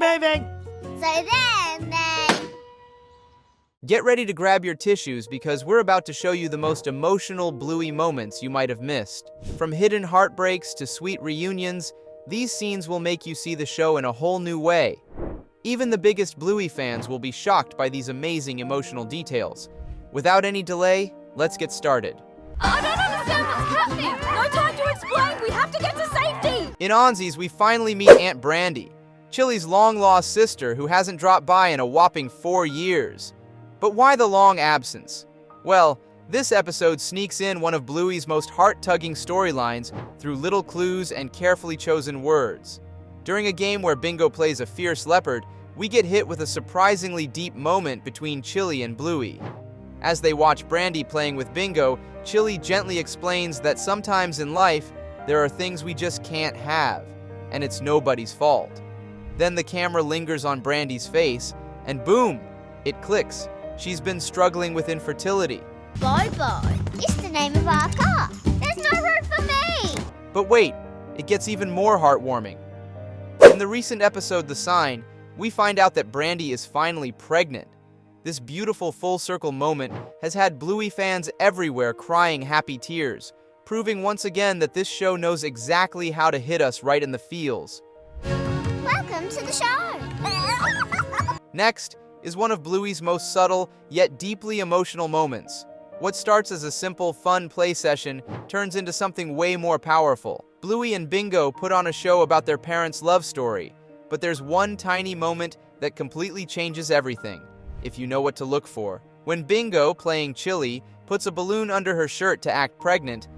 moving! So then they... Get ready to grab your tissues because we're about to show you the most emotional Bluey moments you might have missed. From hidden heartbreaks to sweet reunions, these scenes will make you see the show in a whole new way. Even the biggest Bluey fans will be shocked by these amazing emotional details. Without any delay, let's get started. I don't understand what's happening! No time to explain! We have to get to safety! In Onzies, we finally meet Aunt Brandy, Chile's long-lost sister who hasn't dropped by in a whopping 4 years. But why the long absence? Well, this episode sneaks in one of Bluey's most heart-tugging storylines through little clues and carefully chosen words. During a game where Bingo plays a fierce leopard, we get hit with a surprisingly deep moment between Chile and Bluey. As they watch Brandy playing with Bingo, Chile gently explains that sometimes in life, there are things we just can't have, and it's nobody's fault. Then the camera lingers on Brandy's face, and boom, it clicks. She's been struggling with infertility. Bye-bye. It's the name of our car. There's no room for me. But wait, it gets even more heartwarming. In the recent episode The Sign, we find out that Brandy is finally pregnant. This beautiful full-circle moment has had Bluey fans everywhere crying happy tears, proving once again that this show knows exactly how to hit us right in the feels. Welcome to the show. Next is one of Bluey's most subtle, yet deeply emotional moments. What starts as a simple, fun play session turns into something way more powerful. Bluey and Bingo put on a show about their parents' love story, but there's one tiny moment that completely changes everything, if you know what to look for. When Bingo, playing Chile, puts a balloon under her shirt to act pregnant,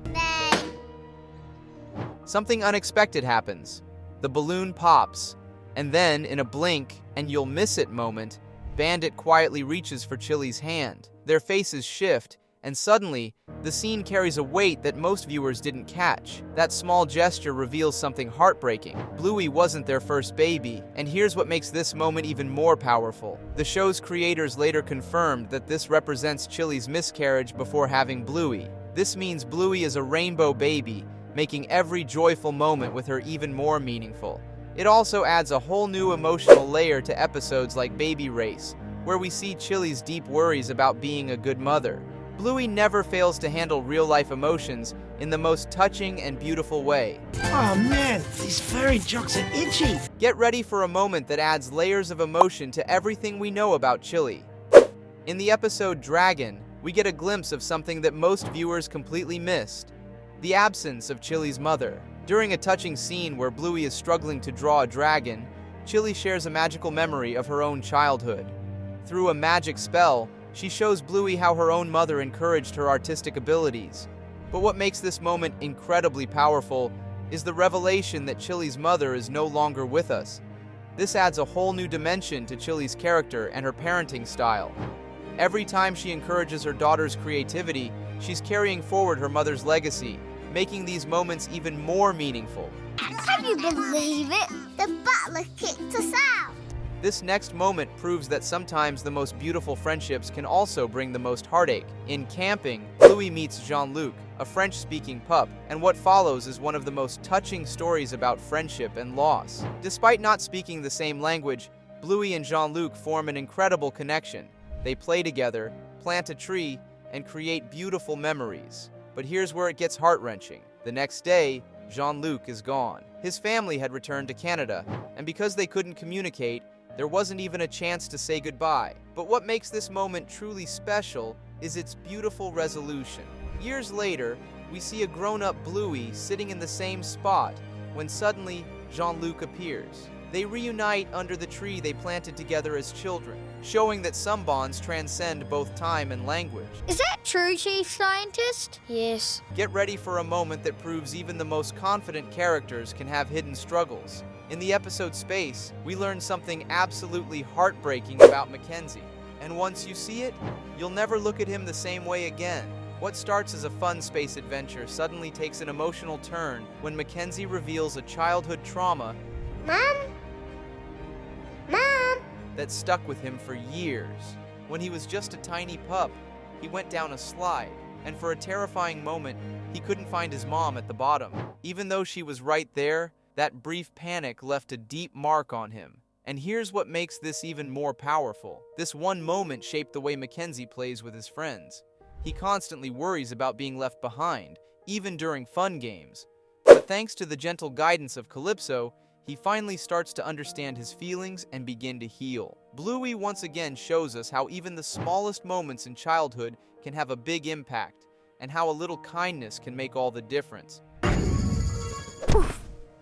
something unexpected happens. The balloon pops, and then, in a blink, and you'll miss it moment, Bandit quietly reaches for Chile's hand. Their faces shift, and suddenly, the scene carries a weight that most viewers didn't catch. That small gesture reveals something heartbreaking. Bluey wasn't their first baby, and here's what makes this moment even more powerful. The show's creators later confirmed that this represents Chile's miscarriage before having Bluey. This means Bluey is a rainbow baby, making every joyful moment with her even more meaningful. It also adds a whole new emotional layer to episodes like Baby Race, where we see Chile's deep worries about being a good mother. Bluey never fails to handle real-life emotions in the most touching and beautiful way. Oh man, these furry jocks are itchy. Get ready for a moment that adds layers of emotion to everything we know about Chile. In the episode Dragon, we get a glimpse of something that most viewers completely missed: the absence of Chile's mother. During a touching scene where Bluey is struggling to draw a dragon, Chile shares a magical memory of her own childhood. Through a magic spell, she shows Bluey how her own mother encouraged her artistic abilities. But what makes this moment incredibly powerful is the revelation that Chile's mother is no longer with us. This adds a whole new dimension to Chile's character and her parenting style. Every time she encourages her daughter's creativity, she's carrying forward her mother's legacy, making these moments even more meaningful. Can you believe it? The butler kicked us out. This next moment proves that sometimes the most beautiful friendships can also bring the most heartache. In Camping, Bluey meets Jean-Luc, a French-speaking pup, and what follows is one of the most touching stories about friendship and loss. Despite not speaking the same language, Bluey and Jean-Luc form an incredible connection. They play together, plant a tree, and create beautiful memories. But here's where it gets heart-wrenching. The next day, Jean-Luc is gone. His family had returned to Canada, and because they couldn't communicate, there wasn't even a chance to say goodbye. But what makes this moment truly special is its beautiful resolution. Years later, we see a grown-up Bluey sitting in the same spot when suddenly Jean-Luc appears. They reunite under the tree they planted together as children, showing that some bonds transcend both time and language. Is that true, Chief Scientist? Yes. Get ready for a moment that proves even the most confident characters can have hidden struggles. In the episode Space, we learn something absolutely heartbreaking about McKenzie. And once you see it, you'll never look at him the same way again. What starts as a fun space adventure suddenly takes an emotional turn when McKenzie reveals a childhood trauma Mom? Mom? that stuck with him for years. When he was just a tiny pup, he went down a slide, and for a terrifying moment, he couldn't find his mom at the bottom. Even though she was right there, that brief panic left a deep mark on him. And here's what makes this even more powerful. This one moment shaped the way McKenzie plays with his friends. He constantly worries about being left behind, even during fun games. But thanks to the gentle guidance of Calypso, he finally starts to understand his feelings and begin to heal. Bluey once again shows us how even the smallest moments in childhood can have a big impact, and how a little kindness can make all the difference.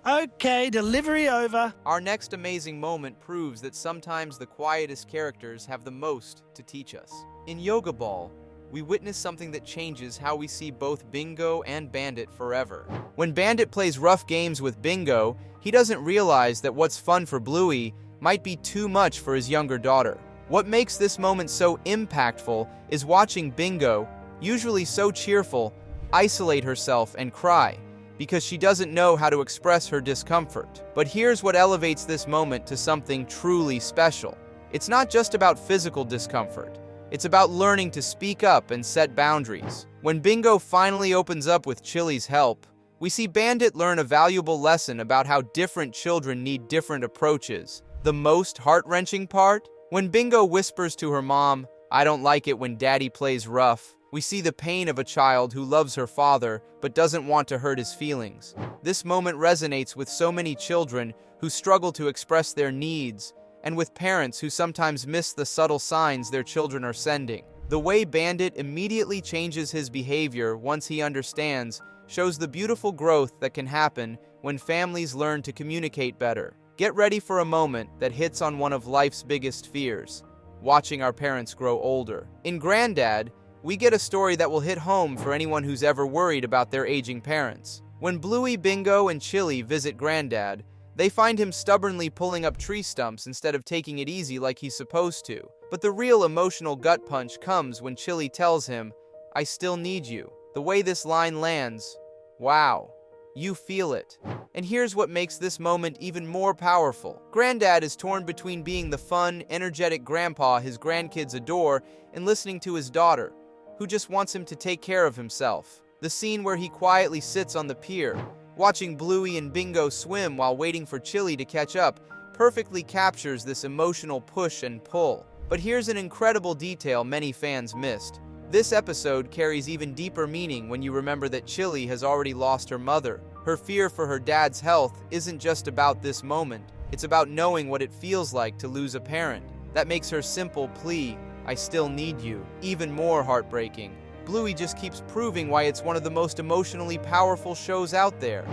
Okay, delivery over. Our next amazing moment proves that sometimes the quietest characters have the most to teach us. In Yoga Ball, we witness something that changes how we see both Bingo and Bandit forever. When Bandit plays rough games with Bingo, he doesn't realize that what's fun for Bluey might be too much for his younger daughter. What makes this moment so impactful is watching Bingo, usually so cheerful, isolate herself and cry, because she doesn't know how to express her discomfort. But here's what elevates this moment to something truly special. It's not just about physical discomfort. It's about learning to speak up and set boundaries. When Bingo finally opens up with Chile's help, we see Bandit learn a valuable lesson about how different children need different approaches. The most heart-wrenching part? When Bingo whispers to her mom, "I don't like it when Daddy plays rough," we see the pain of a child who loves her father but doesn't want to hurt his feelings. This moment resonates with so many children who struggle to express their needs, and with parents who sometimes miss the subtle signs their children are sending. The way Bandit immediately changes his behavior once he understands shows the beautiful growth that can happen when families learn to communicate better. Get ready for a moment that hits on one of life's biggest fears: watching our parents grow older. In Granddad, we get a story that will hit home for anyone who's ever worried about their aging parents. When Bluey, Bingo, and Chile visit Granddad, they find him stubbornly pulling up tree stumps instead of taking it easy like he's supposed to. But the real emotional gut punch comes when Chile tells him, "I still need you." The way this line lands, wow, you feel it. And here's what makes this moment even more powerful. Granddad is torn between being the fun, energetic grandpa his grandkids adore and listening to his daughter, who just wants him to take care of himself. The scene where he quietly sits on the pier, watching Bluey and Bingo swim while waiting for Chile to catch up, perfectly captures this emotional push and pull. But here's an incredible detail many fans missed. This episode carries even deeper meaning when you remember that Chile has already lost her mother. Her fear for her dad's health isn't just about this moment. It's about knowing what it feels like to lose a parent. That makes her simple plea, "I still need you," even more heartbreaking. Bluey just keeps proving why it's one of the most emotionally powerful shows out there.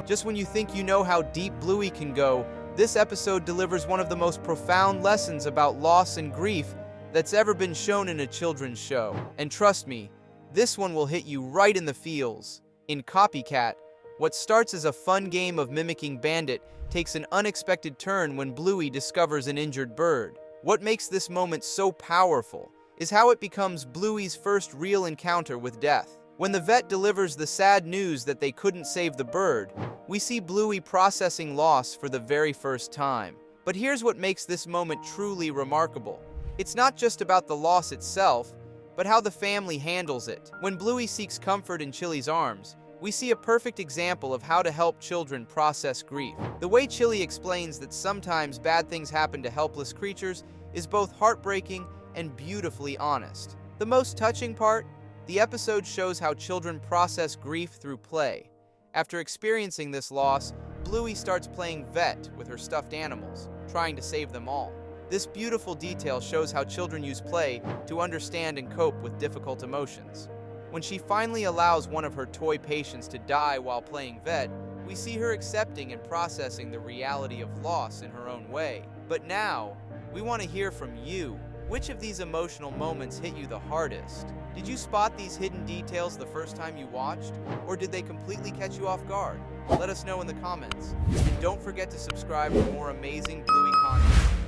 Just when you think you know how deep Bluey can go, this episode delivers one of the most profound lessons about loss and grief that's ever been shown in a children's show. And trust me, this one will hit you right in the feels. In Copycat, what starts as a fun game of mimicking Bandit takes an unexpected turn when Bluey discovers an injured bird. What makes this moment so powerful is how it becomes Bluey's first real encounter with death. When the vet delivers the sad news that they couldn't save the bird, we see Bluey processing loss for the very first time. But here's what makes this moment truly remarkable. It's not just about the loss itself, but how the family handles it. When Bluey seeks comfort in Chile's arms, we see a perfect example of how to help children process grief. The way Chile explains that sometimes bad things happen to helpless creatures is both heartbreaking and beautifully honest. The most touching part? The episode shows how children process grief through play. After experiencing this loss, Bluey starts playing vet with her stuffed animals, trying to save them all. This beautiful detail shows how children use play to understand and cope with difficult emotions. When she finally allows one of her toy patients to die while playing vet, we see her accepting and processing the reality of loss in her own way. But now, we want to hear from you. Which of these emotional moments hit you the hardest? Did you spot these hidden details the first time you watched? Or did they completely catch you off guard? Let us know in the comments. And don't forget to subscribe for more amazing Bluey content.